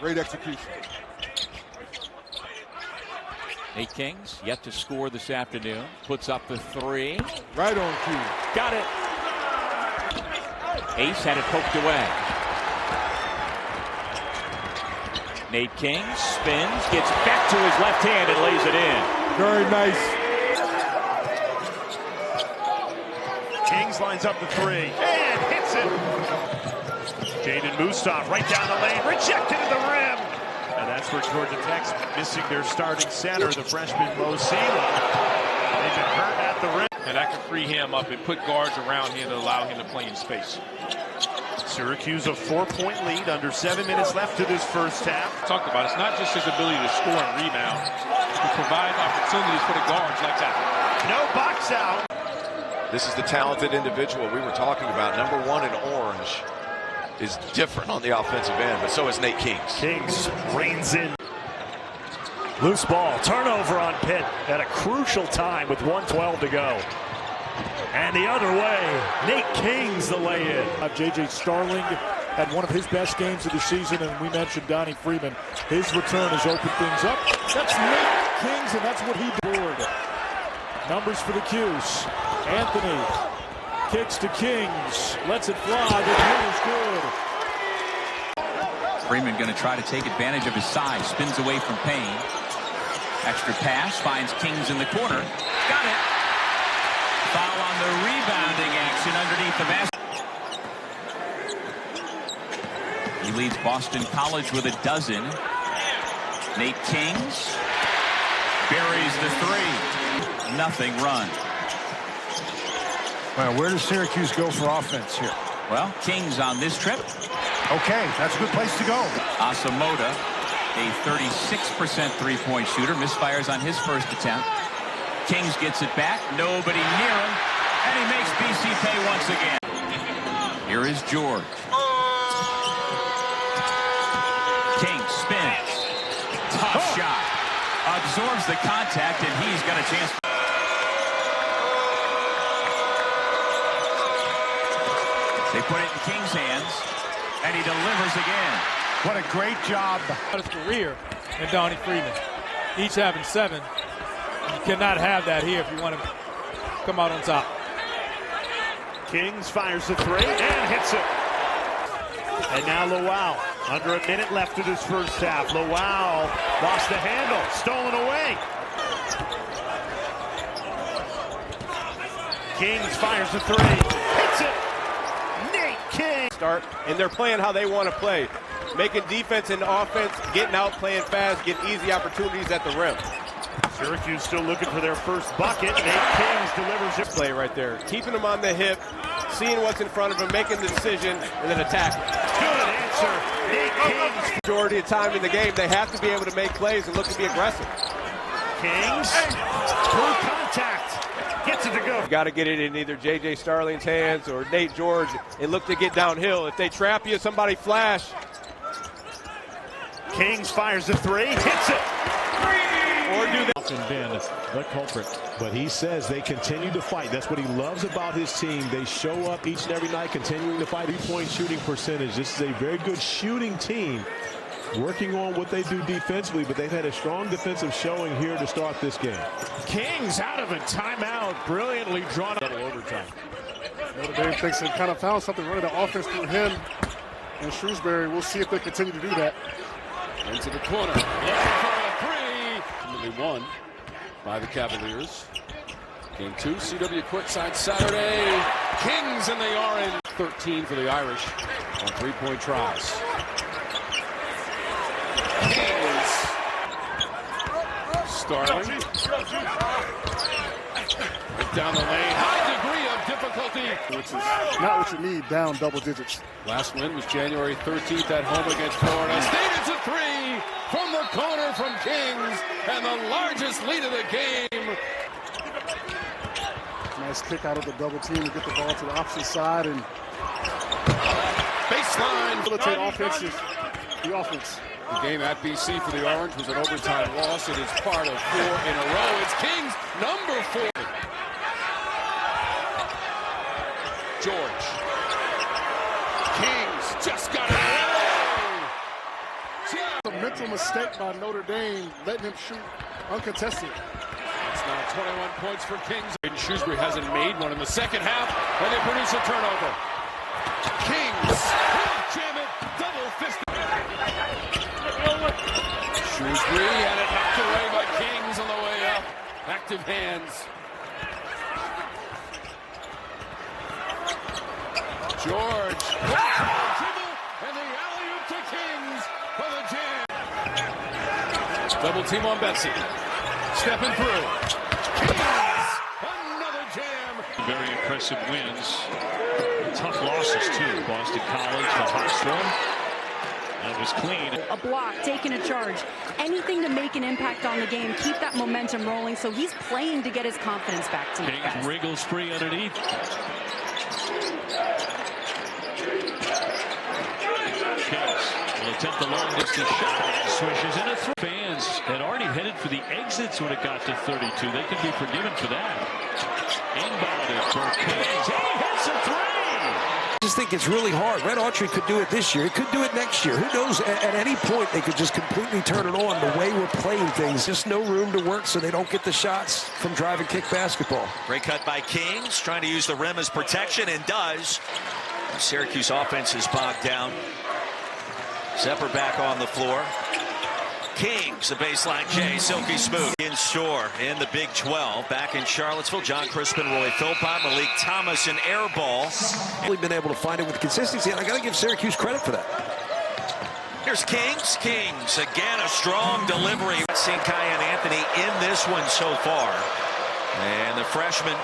Great execution. Nate Kingz yet to score this afternoon. Puts up the three. Right on cue. Got it. Ace had it poked away. Nate Kingz spins, gets back to his left hand and lays it in. Very nice. Kingz lines up the three and hits it. Jaden Mustaf right down the lane, rejected at the rim. And that's where Georgia Tech's missing their starting center, the freshman Mo Sela. They've been hurt at the rim. And that can free him up and put guards around him to allow him to play in space. Syracuse a 4-point lead, under 7 minutes left to this first half. Talked about it's not just his ability to score and rebound. He provides opportunities for the guards like that. No box out. This is the talented individual we were talking about. Number 1 in orange is different on the offensive end, but so is Nate Kingz. Kingz reins in. Loose ball, turnover on Pitt at a crucial time with 1:12 to go. And the other way, Nate Kingz the lay-in. J.J. Starling had one of his best games of the season, and we mentioned Donnie Freeman. His return has opened things up. That's Nate Kingz, and that's what he did. Numbers for the Qs. Anthony kicks to Kingz, lets it fly. The hit is good. Freeman going to try to take advantage of his size. Spins away from Payne. Extra pass, finds Kingz in the corner. Got it. Foul on the rebounding action underneath the basket. He leads Boston College with a dozen. Nate Kingz buries the three. Nothing run. Well, where does Syracuse go for offense here? Well, Kingz on this trip. Okay, that's a good place to go. Asamoah, a 36% three-point shooter, misfires on his first attempt. Kingz gets it back, nobody near him, and he makes BC pay once again. Here is George. Kingz spins. Tough shot. Absorbs the contact, and he's got a chance. They put it in King's hands, and he delivers again. What a great job. His career and Donnie Freeman, each having 7. You cannot have that here if you want to come out on top. Kingz fires the three and hits it. And now Lowell, under a minute left of this first half. Lowell lost the handle, stolen away. Kingz fires the three, hits it. Nate Kingz. Start, and they're playing how they want to play. Making defense and offense, getting out, playing fast, getting easy opportunities at the rim. Syracuse still looking for their first bucket. Nate Kingz delivers it. Play right there. Keeping them on the hip, seeing what's in front of them, making the decision, and then attacking. Good answer. Nate Kingz. Majority of time in the game, they have to be able to make plays and look to be aggressive. Kingz, through contact, gets it to go. You got to get it in either J.J. Starling's hands or Nate George and look to get downhill. If they trap you, somebody flash. Kingz fires the three, hits it. Or do they? Been the culprit, but he says they continue to fight. That's what he loves about his team. They show up each and every night, continuing to fight. 3-point shooting percentage. This is a very good shooting team, working on what they do defensively, but they've had a strong defensive showing here to start this game. Kingz out of a timeout, brilliantly drawn up. Double overtime. Notre Dame thinks they kind of found something running the offense through him and Shrewsbury. We'll see if they continue to do that. Into the corner. Looking for a three. Ultimately won by the Cavaliers. Game 2, CW courtside Saturday. Kingz and they are in 13 for the Irish on 3-point tries. Kingz. Starling. Right down the lane. High degree of difficulty. Which is not what you need down double digits. Last win was January 13th at home against Florida State. It's a three from the corner from Kingz, and the largest lead of the game. Nice kick out of the double team to get the ball to the opposite side and Baseline. facilitate offenses. The offense. The game at BC for the Orange was an overtime loss. It is part of 4 in a row. It's Kingz, number 4. George. Kingz just got it away. mental mistake by Notre Dame, letting him shoot uncontested. It's now 21 points for Kingz. Shrewsbury hasn't made one in the second half, and they produce a turnover. Kingz, jam it, double fisted. Shrewsbury had it knocked away by Kingz on the way up. Active hands. George, dribble, and the alley-oop to Kingz for the jam. Double team on Betsy. Stepping through. Kingz, another jam. Very impressive wins. Tough losses, too. Boston College, the hot storm. That was clean. A block, taking a charge. Anything to make an impact on the game, keep that momentum rolling. So he's playing to get his confidence back to Kingz wriggles free underneath. Kingz will attempt the long distance shot. Swishes in a three. Fans had already headed for the exits when it got to 32. They could be forgiven for that. Inbounded for Kingz. He hits a three. I just think it's really hard. Red Autry could do it this year. It could do it next year. Who knows? At any point, they could just completely turn it on the way we're playing things. Just no room to work so they don't get the shots from drive and kick basketball. Great cut by Kingz, trying to use the rim as protection, and does. Syracuse offense is bogged down. Zepper back on the floor. Kingz, the baseline J, silky smooth. In Shore in the Big 12. Back in Charlottesville, John Crispin, Roy Philpott, Malik Thomas, and air ball. Really been able to find it with consistency, and I got to give Syracuse credit for that. Here's Kingz. Kingz, again, a strong delivery. St. Kai and Anthony in this one so far. And the freshman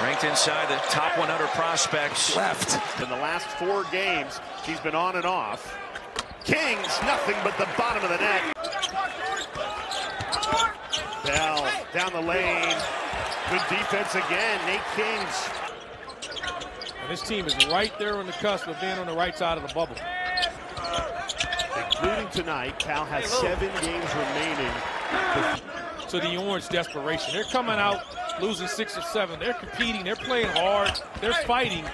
ranked inside the top 100 prospects. Left. In the last 4 games, he's been on and off. Kingz, nothing but the bottom of the net. Bell down the lane. Good defense again. Nate Kingz. And this team is right there on the cusp of being on the right side of the bubble. Including tonight, Cal has 7 games remaining. To the Orange desperation. They're coming out losing 6 or 7. They're competing. They're playing hard. They're fighting.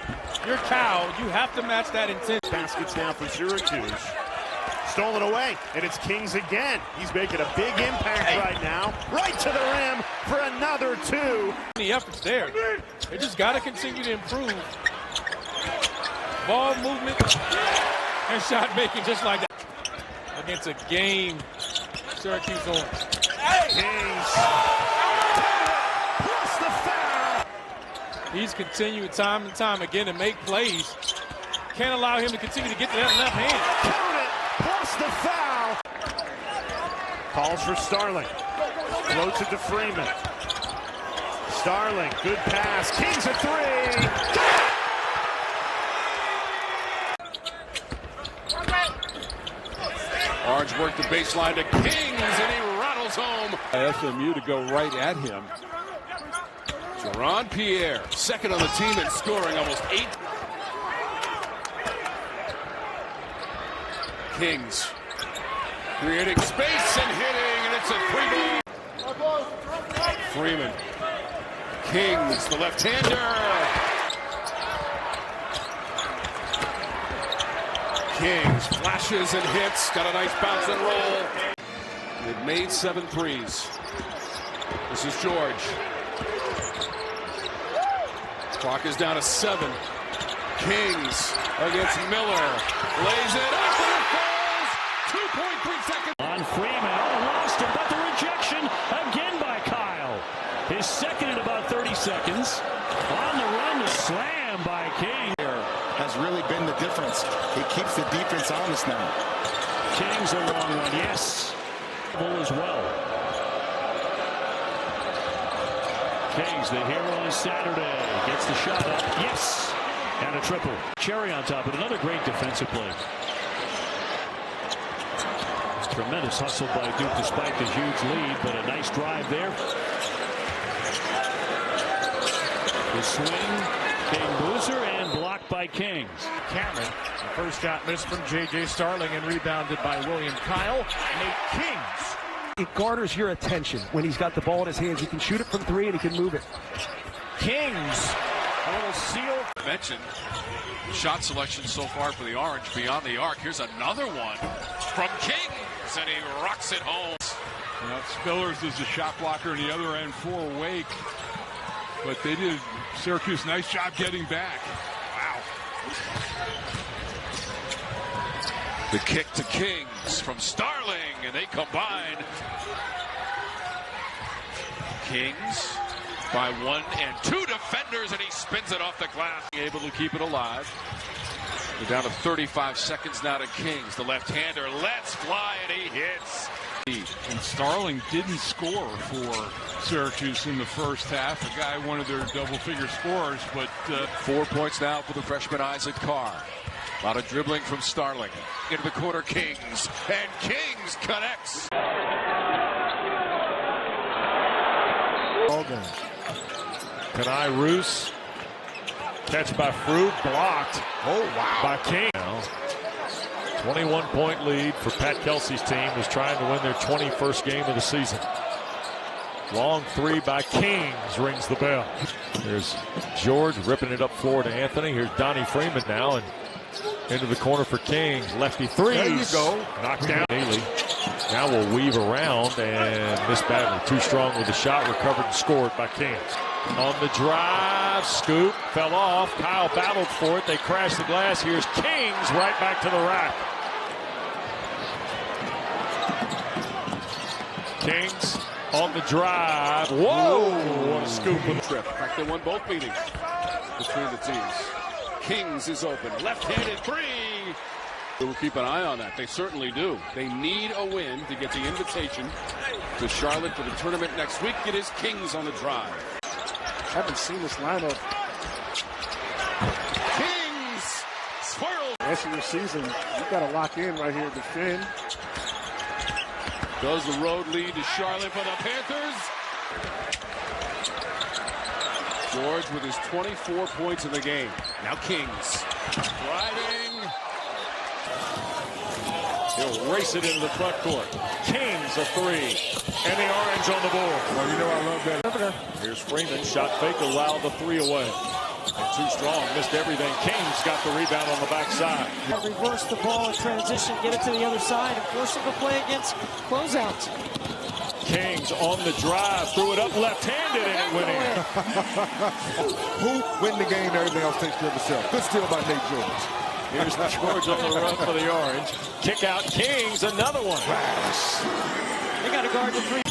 You're Cal. You have to match that intent. Baskets now for Syracuse. Stolen away, and it's Kingz again. He's making a big impact right now. Right to the rim for another 2. The effort's there. They just got to continue to improve. Ball movement and shot making just like that. Against a game Syracuse Orange. Kingz. Plus the foul. He's continuing time and time again to make plays. Can't allow him to continue to get to that left hand. Count it. Plus the foul. Calls for Starling. Floats it to Freeman. Starling, good pass. Kingz a 3. Orange worked the baseline to Kingz, and he rattles home. SMU to go right at him. Jerron Pierre, second on the team in scoring, almost 8. Kingz creating space and hitting, and it's a 3-ball. Freeman. Kingz, the left-hander. Kingz flashes and hits, got a nice bounce and roll. They've made 7 threes. This is George. Clock is down to 7. Kingz against Miller. Lays it up and it falls. 2.3 seconds. On Freeman, lost it, but the rejection again by Kyle. His second in about 30 seconds. On the run, the slam by Kingz. Has really been the difference. He keeps the defense honest now. Kingz a long one, yes. As well. Kingz, the hero on Saturday, gets the shot up. Yes, and a triple. Cherry on top, but another great defensive play. Tremendous hustle by Duke despite the huge lead, but a nice drive there. The swing, King Boozer, and blocked by Kingz. Cameron, the first shot missed from J.J. Starling and rebounded by William Kyle. Nate Kingz. It garners your attention when he's got the ball in his hands. He can shoot it from 3 and he can move it. Kingz, a little seal. Mentioned shot selection so far for the Orange beyond the arc. Here's another one from Kingz, and he rocks it home. Well, Spillers is a shot blocker on the other end for Wake, but they did Syracuse nice job getting back. Wow. The kick to Kingz from Starling, and they combine. Kingz by 1 and 2 defenders, and he spins it off the glass. Able to keep it alive. We're down to 35 seconds now to Kingz. The left-hander lets fly, and he hits. And Starling didn't score for Syracuse in the first half. The guy, one of their double-figure scorers, but 4 points now for the freshman Isaac Carr. A lot of dribbling from Starling. Into the corner, Kingz, and Kingz connects. Kanai Roos. Catch by Fruit, blocked. Oh, wow. By King. 21-point lead for Pat Kelsey's team, who's trying to win their 21st game of the season. Long three by Kingz rings the bell. There's George ripping it up floor to Anthony. Here's Donnie Freeman now, and into the corner for Kingz. Lefty three. There you go. Knocked down. Neely now will weave around and miss badly. Too strong with the shot. Recovered and scored by Kingz. On the drive, scoop, fell off. Kyle battled for it. They crashed the glass. Here's Kingz right back to the rack. Kingz on the drive. Whoa! What a scoop with the trip. In fact, they won both meetings between the teams. Kingz is open. Left-handed three. We'll keep an eye on that. They certainly do. They need a win to get the invitation to Charlotte for the tournament next week. It is Kingz on the drive. Haven't seen this lineup. Kingz swirls. The rest of your season, you've got to lock in right here, defend. Does the road lead to Charlotte for the Panthers? George with his 24 points in the game. Now Kingz driving. He'll race it into the front court. Kingz a three. And the Orange on the board. Well, you know I love that. Here's Freeman. Shot fake, allowed the three away. And too strong. Missed everything. Kingz got the rebound on the backside. Reverse the ball in transition. Get it to the other side and force him to play against closeouts. Kingz on the drive. Threw it up left-handed and it went in. Who win the game, everything else takes care of itself. Good steal by Nate George. Here's George on the run for the Orange. Kick out Kingz, another one. They got to guard the three.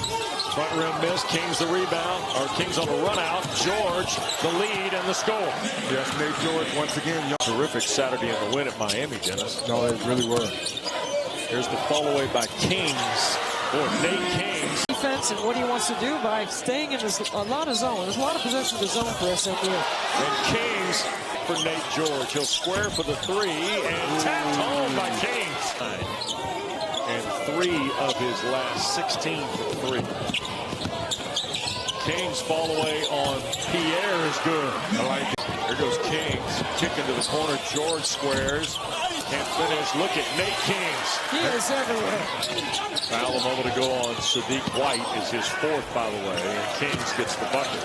Front rim miss, Kingz the rebound, or Kingz on the run out. George the lead and the score. Yes, Nate George once again. Terrific Saturday in the win at Miami, Dennis. No, it really was. Here's the fall away by Kingz. Or Nate Kingz. Defense and what he wants to do by staying in this, a lot of zone. There's a lot of possession to zone for SMU. And Kingz for Nate George. He'll square for the three and tapped home by Kingz. And 3 of his last 16 for 3. Kingz fall away on Pierre is good. I like it. Here goes Kingz. Kick into the corner. George squares. Can't finish. Look at Nate Kingz. He is everywhere. Foul a moment ago on Sadiq White is his 4th, by the way. And Kingz gets the bucket.